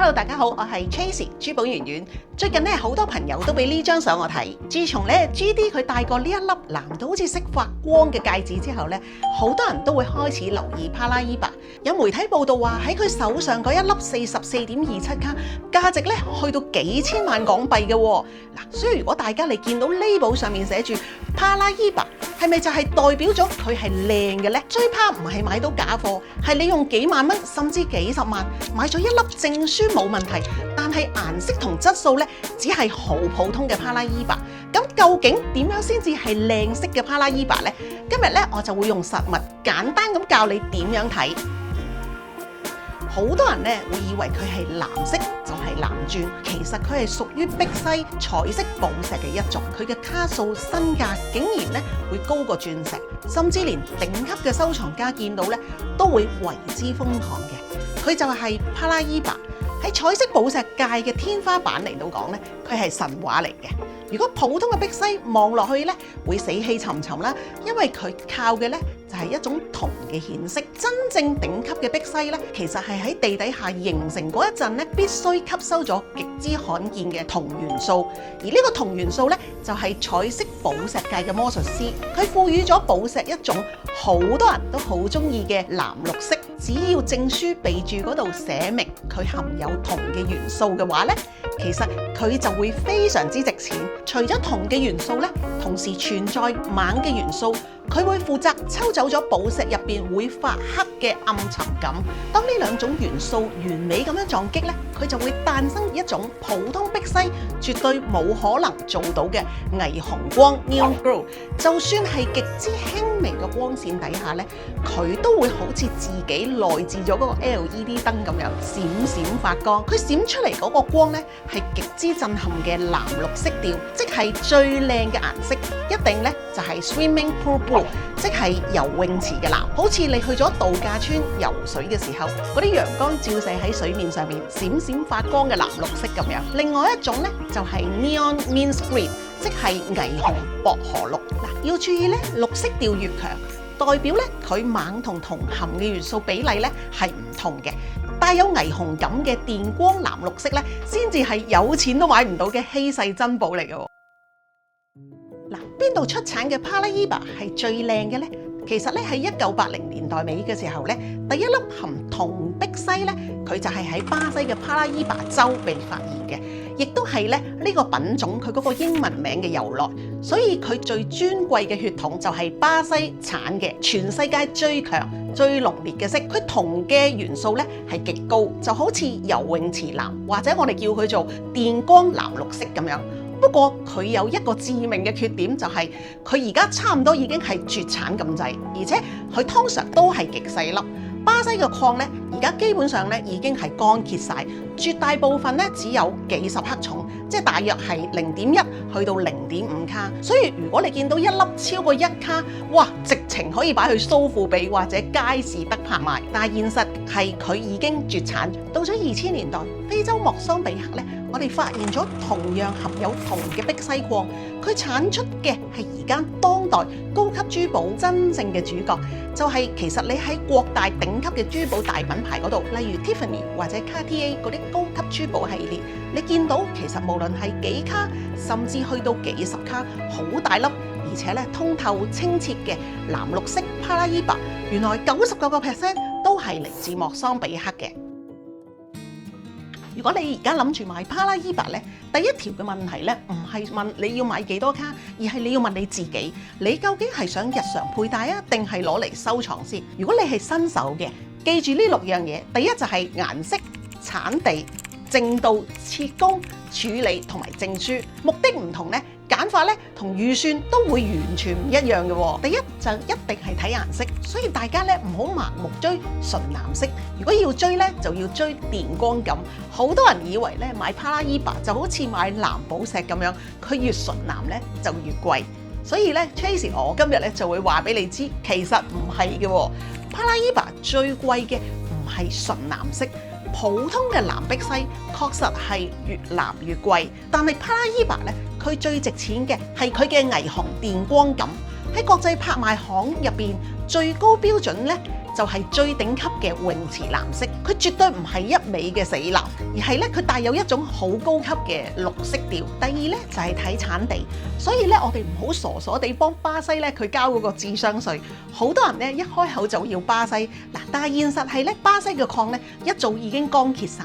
Hello， 大家好，我係 Tracy 珠寶圓圓。最近咧好多朋友都俾呢張相我睇。自從咧 GD 佢戴過呢一粒藍到好似識發光嘅戒指之後咧，好多人都會開始留意 Paraiba。有媒體報道話喺佢手上嗰一粒44.27卡，價值咧去到幾千萬港幣嘅喎。嗱，所以如果大家你見到 label 上面寫住 Paraiba， 係咪就係代表咗佢係靚嘅呢？最怕唔係買到假貨，係你用幾萬蚊甚至幾十萬買咗一粒證書冇問題，但係顏色同質素咧只係好普通嘅 Paraiba。咁究竟點樣先至係靚色嘅 Paraiba呢？今日咧我就會用實物簡單咁教你點樣睇。好多人咧會以為佢係藍色就係藍鑽，其實佢係屬於碧璽彩色寶石嘅一種。佢嘅卡數身價竟然咧會高過鑽石，甚至連頂級嘅收藏家見到咧都會為之瘋狂嘅。佢就係 Paraiba， 喺彩色寶石界嘅天花板嚟到講咧，佢係神話嚟嘅。如果普通嘅碧璽望落去咧，會死氣沉沉啦，因為佢靠嘅咧就係一種銅嘅顯色。真正頂級嘅碧璽咧，其實係喺地底下形成嗰一陣咧，必須吸收咗極之罕見嘅銅元素。而呢個銅元素咧，就係彩色寶石界嘅魔術師，佢賦予咗寶石一種好多人都好中意嘅藍綠色。只要證書備註嗰度寫明佢含有銅嘅元素嘅話咧，其實佢就會非常之值錢。除咗銅嘅元素咧，同時存在錳嘅元素，佢會負責抽走咗寶石入邊會發黑嘅暗沉感。當呢兩種元素完美咁樣撞擊咧，佢就會誕生一種普通碧璽絕對冇可能做到嘅霓虹光 neon glow。就算係極之輕微嘅光線底下咧，佢都會好似自己內置咗嗰個 LED 燈咁樣閃閃發光。佢閃出嚟嗰個光咧係極之震撼嘅藍綠色調，即係最靚嘅顏色，一定咧就係 swimming pool blue， 即係游泳池嘅藍。好似你去咗度假村游水嘅時候，嗰啲陽光照射喺水面上面閃閃發光嘅藍綠色咁樣。另外一種咧就係 neon mint green， 即係霓虹薄荷綠。嗱，要注意咧，綠色調越強，代表咧佢錳同銅含嘅元素比例咧係唔同嘅。帶有霓虹感嘅電光藍綠色咧，先至係有錢都買唔到嘅稀世珍寶嚟嘅。嗱，邊度出產嘅 Paraiba 係最靚嘅呢？其實咧喺1980年代尾嘅時候咧，第一粒含銅碧璽咧，佢就係喺巴西嘅 Paraiba 州被發現嘅，亦都係咧呢個品種佢嗰個英文名嘅由來。所以佢最尊貴嘅血統就係巴西產嘅，全世界最強最濃烈嘅色。佢銅嘅元素咧係極高，就好似游泳池藍，或者我哋叫佢做電光藍綠色咁樣。不過佢有一個致命嘅缺點，就係佢而家差唔多已經係絕產咁滯，而且佢通常都係極細粒。巴西嘅礦咧，而家基本上咧已經係乾竭晒，絕大部分咧只有幾十克重，即係大約係0.1去到0.5卡。所以如果你見到一粒超過1卡，哇，直情可以擺去蘇富比或者佳士得拍賣。但係現實係佢已經絕產。到咗2000年代，非洲莫桑比克咧，我哋發現咗同樣含有銅嘅碧璽礦，佢產出嘅係而家當代高級珠寶真正嘅主角，就係其實你喺國大頂級嘅珠寶大品牌嗰度，例如 Tiffany 或者 Cartier 嗰啲高級珠寶系列，你見到其實無論係幾卡，甚至去到幾十卡，好大粒，而且咧通透清澈嘅藍綠色 Paraiba， 原來99% 都係嚟自莫桑比克嘅。如果你而家諗住買 Paraiba咧，第一條嘅問題咧，唔係問你要買幾多卡，而係你要問你自己，你究竟係想日常佩戴啊，定係攞嚟收藏先？如果你係新手嘅，記住呢6樣嘢，第一就係顏色、產地、正道、切工、處理同埋證書。目的唔同咧，揀法咧同預算都會完全唔一樣嘅喎。第一就一定係睇顏色，所以大家咧唔好盲目追純藍色。如果要追咧，就要追電光感。好多人以為咧買 Paraiba 就好似買藍寶石咁樣，佢越純藍咧就越貴。所以咧 Tracy 我今日咧就會話俾你知，其實唔係嘅喎。Paraiba 最貴嘅唔係純藍色。普通嘅藍碧璽確實係越藍越貴，但係 Paraiba咧，佢最值錢嘅係佢嘅霓虹電光感。喺國際拍賣行入邊最高標準咧，就係最頂級嘅泳池藍色。佢絕對唔係一味嘅死藍，而係咧佢帶有一種好高級嘅綠色調。第二咧就係睇產地，所以咧我哋唔好傻傻地幫巴西咧佢交嗰個智商稅。好多人咧一開口就要巴西嗱，但係現實係咧巴西嘅礦咧一早已經乾竭晒。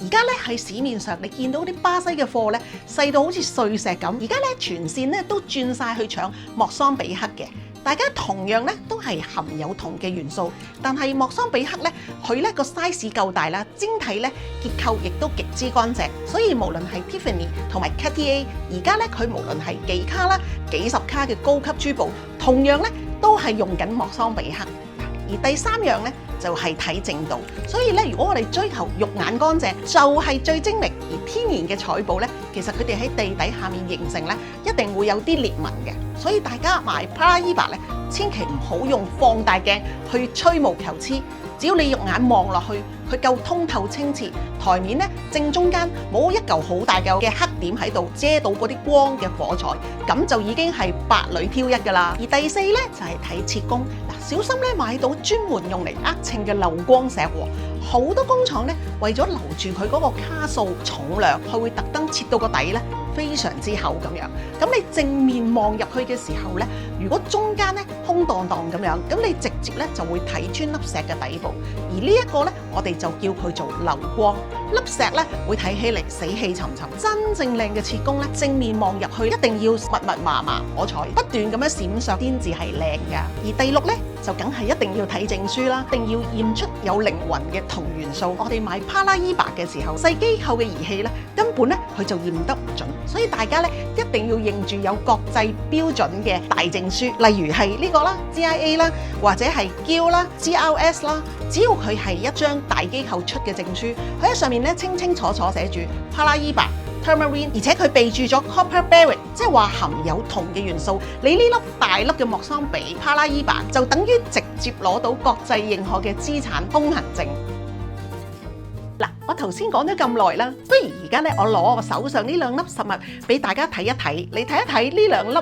而家咧喺市面上，你見到啲巴西嘅貨咧細到好似碎石咁。而家咧全線咧都轉晒去搶莫桑比克嘅。大家同樣咧都係含有銅嘅元素，但係莫桑比克咧佢咧個 size 夠大啦，晶體咧結構亦都極之乾淨，所以無論係 Tiffany 同埋 Cartier， 而家咧佢無論係幾卡啦、幾十卡嘅高級珠寶，同樣咧都係用緊莫桑比克。而第三樣咧就係睇淨度，所以咧如果我哋追求肉眼乾淨，就係最精明。而天然嘅彩寶咧，其實佢哋喺地底下面形成咧，一定會有啲裂紋嘅。所以大家買 Paraíba 咧，千祈唔好用放大鏡去吹毛求疵，只要你肉眼望落去，佢夠通透清澈，台面咧正中間冇一嚿好大嚿嘅黑點喺度遮到嗰啲光嘅火彩，咁就已經係百裏挑一㗎啦。而第四咧就係睇切工，嗱，小心咧買到專門用嚟呃稱嘅漏光石喎。好多工廠咧為咗留住佢嗰個卡數重量，佢會特登切到個底咧非常之厚咁樣。咁你正面望入去嘅時候咧，如果中間咧空蕩蕩咁樣，咁你直接咧就會睇穿粒石嘅底部。而呢一個咧，我哋就叫佢做漏光。粒石咧會睇起嚟死氣沉沉，真正靚嘅切工咧，正面望入去一定要密密麻麻火彩，不斷咁樣閃爍先至係靚㗎。而第六咧就梗係一定要睇證書啦，一定要驗出有靈魂嘅銅元素。我哋買 Paraíba 嘅時候，細機構嘅儀器咧根本咧佢就驗得唔準，所以大家咧一定要認住有國際標準嘅大證書，例如係呢個啦 GIA 啦，或者係 GIL 啦 GRS 啦，只要佢係一張大機構出嘅證書，佢喺上面咧清清楚楚寫住 Paraíba Tourmaline， 而且佢備註咗 Copper Bearing， 即係話含有銅嘅元素。你呢粒大粒嘅莫桑比 Paraíba 就等於直接攞到國際認可嘅資產通行證。嗱，我頭先講咗咁耐啦，不如而家咧，我攞我手上呢兩粒實物俾大家睇一睇，你睇一睇呢兩粒，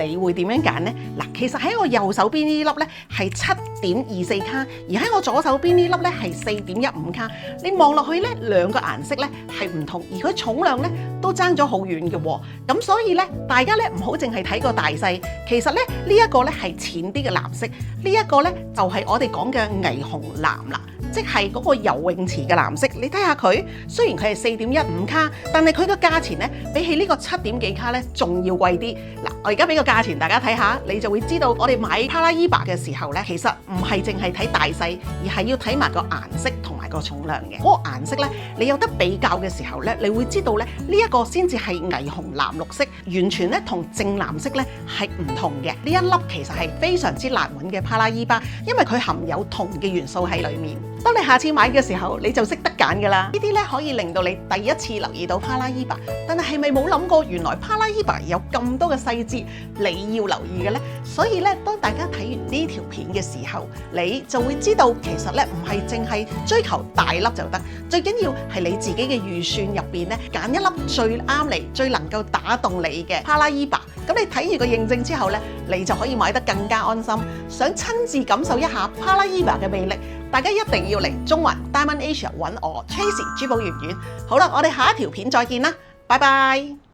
你會點樣揀呢？嗱，其實喺我右手邊呢粒咧係7.24卡，而喺我左手邊呢粒咧係4.15卡。你望落去咧，兩個顏色咧係唔同，而佢重量咧都爭咗好遠嘅喎。咁所以咧，大家咧唔好淨係睇個大細，其實咧呢一個咧係淺啲嘅藍色，呢一個咧就係我哋講嘅霓虹藍啦。即係嗰個游泳池嘅藍色，你睇下佢，雖然佢係4.15卡，但係佢個價錢咧比起呢個7點幾卡咧仲要貴啲。嗱，我而家俾個價錢大家睇下，你就會知道我哋買 Paraíba 嘅時候咧，其實唔係淨係睇大細，而係要睇埋個顏色同埋個重量嘅。嗰個顏色咧，你有得比較嘅時候咧，你會知道咧呢一個先至係霓虹藍綠色，完全咧同正藍色咧係唔同嘅。呢一粒其實係非常之難揾嘅 Paraíba，因為佢含有銅嘅元素喺裡面。當你下次買嘅時候，你就識得揀㗎啦。呢啲咧可以令到你第一次留意到 Paraíba， 但係咪冇諗過原來 Paraíba 有咁多嘅細節你要留意嘅呢？所以咧，當大家睇完呢條片嘅時候，你就會知道其實咧唔係淨係追求大粒就得，最緊要係你自己嘅預算入邊咧揀一粒最啱你、最能夠打動你嘅 Paraíba。咁你睇完個認證之後咧，你就可以買得更加安心。想親自感受一下 Paraíba 嘅魅力，大家一定要嚟中環 Diamond Asia 揾我 Tracy 珠寶圓圓。好啦，我哋下一條片再見啦，拜拜。